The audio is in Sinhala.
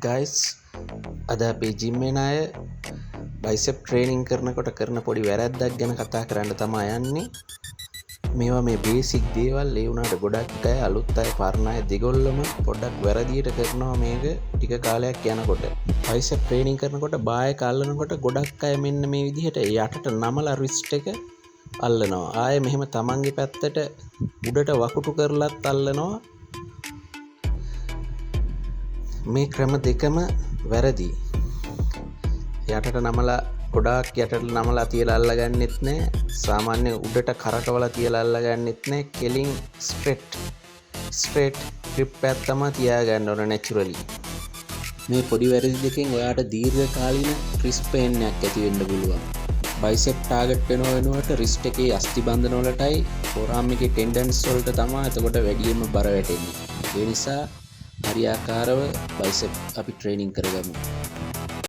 ගයිස් අද අපේ ජිම් එන අය බයිසෙප් ට්‍රේනින් කරනකොට කරන පොඩි වැරැද්දක් ගැන කතා කරන්න තමයි යන්නේ. මේවා මේ බේසික් දේවල් ඒ වුණාට ගොඩක් අය අලුත් අය පරණ අය දෙගොල්ලම පොඩ්ඩක් වැරදියට කරනවා මේක ටික කාලයක් යනකොට. බයිසෙප් ට්‍රේනින් කරනකොට බාය කල්ලනකොට ගොඩක් අය මෙන්න මේ විදිහට යටට නමලා රිස්ට් එක අල්ලනවා. ආයේ මෙහෙම තමන්ගේ පැත්තට උඩට වකුටු කරලත් අල්ලනවා. මේ ක්‍රම දෙකම වැරදි. යටට නමලා ගොඩාක් යටට නමලා තියලා අල්ලගන්නෙත් නෑ. සාමාන්‍ය උඩට කරකවලා තියලා අල්ලගන්නෙත් නෑ. කෙලින් ස්ට්‍රේට් ග්‍රිප් එකක් තමයි තියාගන්න ඕන නැචරලි. මේ පොඩි වැරදි දෙකෙන් ඔයාට දීර්ඝ කාලීන රිස්ට් පේන් එකක් ඇති වෙන්න පුළුවන්. බයිසෙප් ටාගට් වෙනවට රිස්ට් එකේ අස්ථි බන්ධන වලටයි ෆෝරාම් එකේ ටෙන්ඩන්ස් වලට තමයි එතකොට වැඩියෙන්ම බර වැටෙන්නේ. ඒ නිසා හරියාකාරව බයිසෙප් අපි ට්‍රේනින් කරගමු.